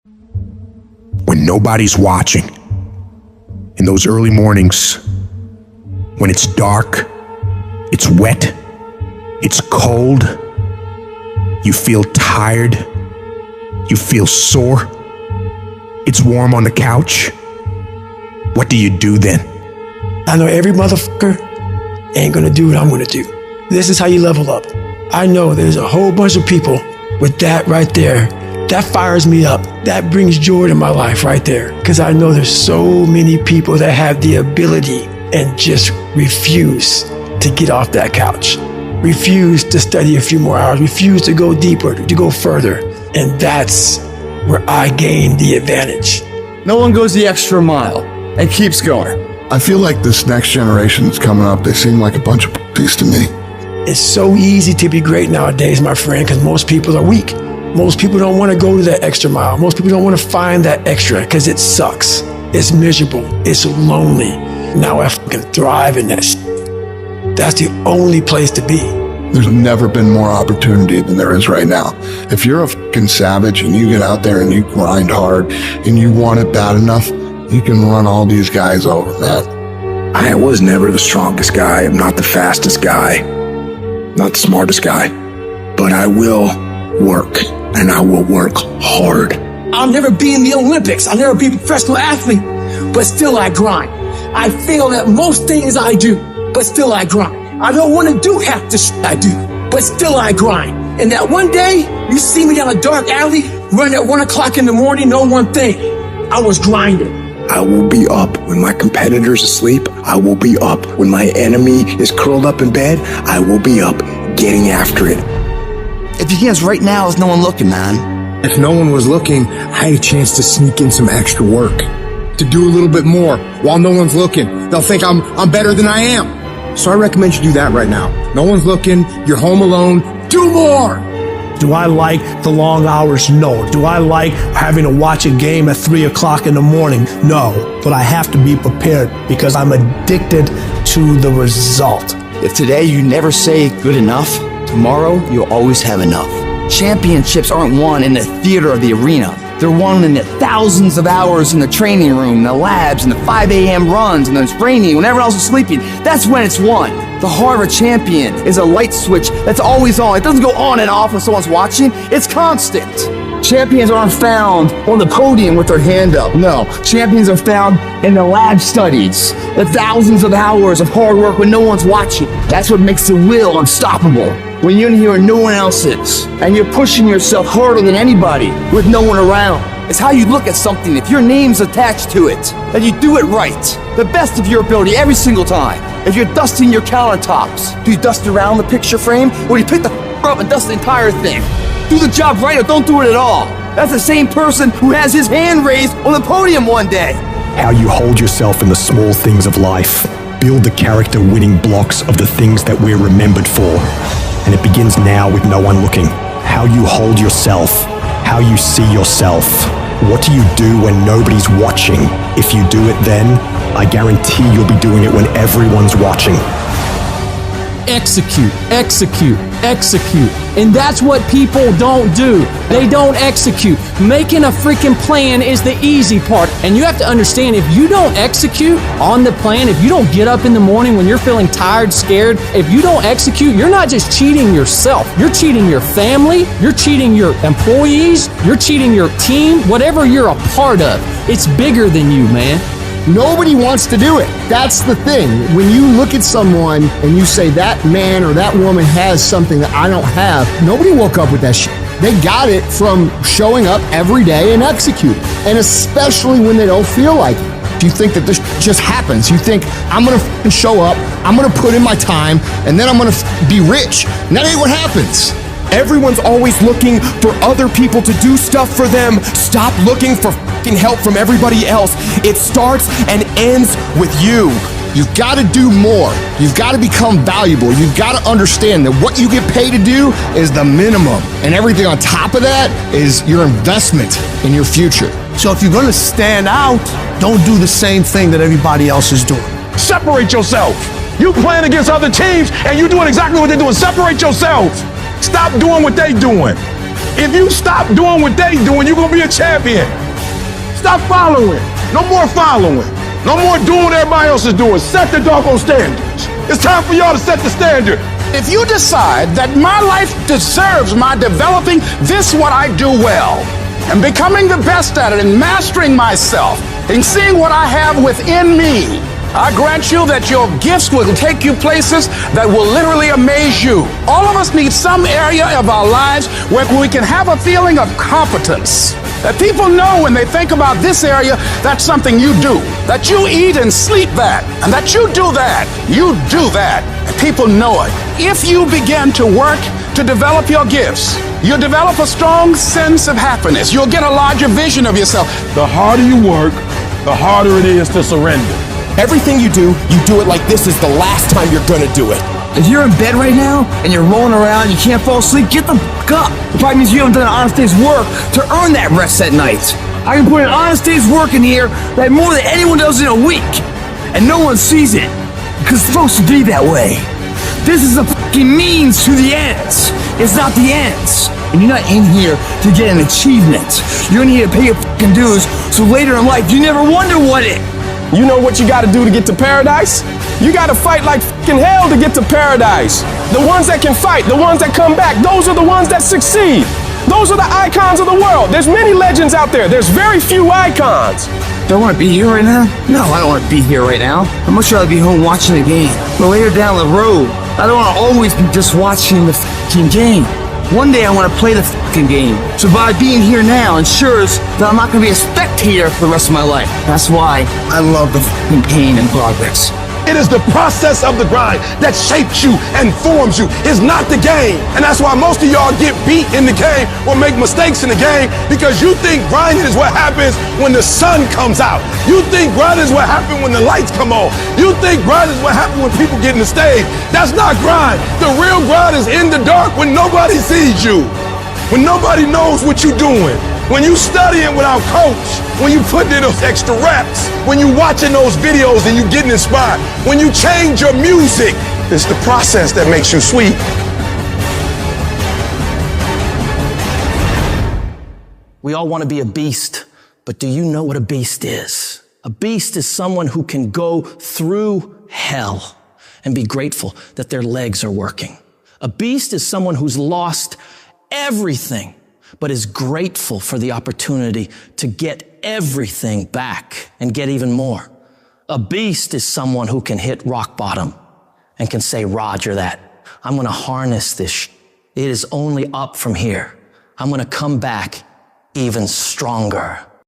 When nobody's watching, in those early mornings, when it's dark, it's wet, it's cold, you feel tired, you feel sore, it's warm on the couch, what do you do then? I know every motherfucker ain't gonna do what I'm gonna do. This is how you level up. I know there's a whole bunch of people with that right there. That fires me up. That brings joy to my life right there. Because I know there's so many people that have the ability and just refuse to get off that couch. Refuse to study a few more hours. Refuse to go deeper, to go further. And that's where I gain the advantage. No one goes the extra mile and keeps going. I feel like this next generation that's coming up, they seem like a bunch of pussies to me. It's so easy to be great nowadays, my friend, because most people are weak. Most people don't want to go to that extra mile. Most people don't want to find that extra because it sucks. It's miserable. It's lonely. Now I fucking thrive in that shit. That's the only place to be. There's never been more opportunity than there is right now. If you're a fucking savage and you get out there and you grind hard and you want it bad enough, you can run all these guys over, man. I was never the strongest guy. I'm not the fastest guy. Not the smartest guy. But I will work, and I will work hard. I'll never be in the Olympics. I'll never be a professional athlete, but still I grind. I fail at most things I do, but still I grind. I don't want to do half the shit I do, but still I grind. And that one day, you see me down a dark alley, run at 1 o'clock in the morning, know one thing. I was grinding. I will be up when my competitor's asleep. I will be up when my enemy is curled up in bed. I will be up getting after it. If you guess right now, there's no one looking, man. If no one was looking, I had a chance to sneak in some extra work, to do a little bit more while no one's looking. They'll think I'm better than I am. So I recommend you do that right now. No one's looking, you're home alone, do more! Do I like the long hours? No. Do I like having to watch a game at 3 o'clock in the morning? No. But I have to be prepared because I'm addicted to the result. If today you never say good enough, tomorrow you'll always have enough. Championships aren't won in the theater or the arena. They're won in the thousands of hours in the training room, the labs, and the 5 a.m. runs, and it's raining when everyone else is sleeping. That's when it's won. The heart of a champion is a light switch that's always on. It doesn't go on and off when someone's watching. It's constant. Champions aren't found on the podium with their hand up. No, champions are found in the lab studies, the thousands of hours of hard work when no one's watching. That's what makes the will unstoppable. When you're in here and no one else is, and you're pushing yourself harder than anybody with no one around. It's how you look at something. If your name's attached to it, then you do it right, the best of your ability every single time. If you're dusting your countertops, do you dust around the picture frame, or do you pick the up and dust the entire thing? Do the job right or don't do it at all. That's the same person who has his hand raised on the podium one day. How you hold yourself in the small things of life. Build the character-winning blocks of the things that we're remembered for. And it begins now with no one looking. How you hold yourself. How you see yourself. What do you do when nobody's watching? If you do it then, I guarantee you'll be doing it when everyone's watching. Execute, execute, execute. And that's what people don't do. They don't execute. Making a freaking plan is the easy part. And you have to understand, if you don't execute on the plan, if you don't get up in the morning when you're feeling tired, scared, if you don't execute, you're not just cheating yourself. You're cheating your family. You're cheating your employees. You're cheating your team. Whatever you're a part of, it's bigger than you, man. Nobody wants to do it. That's the thing. When you look at someone and you say that man or that woman has something that I don't have, nobody woke up with that shit. They got it from showing up every day and executing. And especially when they don't feel like it. You think that this just happens. You think, I'm gonna show up, I'm gonna put in my time, and then I'm gonna be rich. And that ain't what happens. Everyone's always looking for other people to do stuff for them. Stop looking for fucking help from everybody else. It starts and ends with you. You've got to do more. You've got to become valuable. You've got to understand that what you get paid to do is the minimum. And everything on top of that is your investment in your future. So if you're going to stand out, don't do the same thing that everybody else is doing. Separate yourself. You playing against other teams and you doing exactly what they're doing. Separate yourself. Stop doing what they doing. If you stop doing what they doing, you're gonna be a champion. Stop following. No more following. No more doing what everybody else is doing. Set the doggone standards. It's time for y'all to set the standard. If you decide that my life deserves my developing this what I do well, and becoming the best at it, and mastering myself, and seeing what I have within me, I grant you that your gifts will take you places that will literally amaze you. All of us need some area of our lives where we can have a feeling of competence. That people know when they think about this area, that's something you do. That you eat and sleep that. And that you do that. You do that. And people know it. If you begin to work to develop your gifts, you'll develop a strong sense of happiness. You'll get a larger vision of yourself. The harder you work, the harder it is to surrender. Everything you do it like this is the last time you're gonna do it. If you're in bed right now and you're rolling around, you can't fall asleep, get the fuck up. It probably means you haven't done an honest day's work to earn that rest at night. I can put an honest day's work in here that more than anyone does in a week. And no one sees it. Because it's supposed to be that way. This is a fucking means to the ends. It's not the ends. And you're not in here to get an achievement. You're in here to pay your fucking dues so later in life you never wonder what it. You know what you gotta do to get to paradise? You gotta fight like fucking hell to get to paradise. The ones that can fight, the ones that come back, those are the ones that succeed. Those are the icons of the world. There's many legends out there. There's very few icons. Do I want to be here right now? No, I don't want to be here right now. I'd much rather be home watching the game. But later down the road, I don't want to always be just watching the fucking game. One day I want to play the fucking game. So by being here now ensures that I'm not going to be a spectator for the rest of my life. That's why I love the fucking pain and progress. It is the process of the grind that shapes you and forms you. It's not the game. And that's why most of y'all get beat in the game or make mistakes in the game, because you think grinding is what happens when the sun comes out. You think grinding is what happens when the lights come on. You think grinding is what happens when people get in the stage. That's not grind. The real grind is in the dark when nobody sees you, when nobody knows what you're doing. When you studying without coach, when you putting in those extra reps, when you watching those videos and you getting inspired, when you change your music, it's the process that makes you sweet. We all want to be a beast, but do you know what a beast is? A beast is someone who can go through hell and be grateful that their legs are working. A beast is someone who's lost everything, but is grateful for the opportunity to get everything back and get even more. A beast is someone who can hit rock bottom and can say, Roger that. I'm going to harness this. It is only up from here. I'm going to come back even stronger.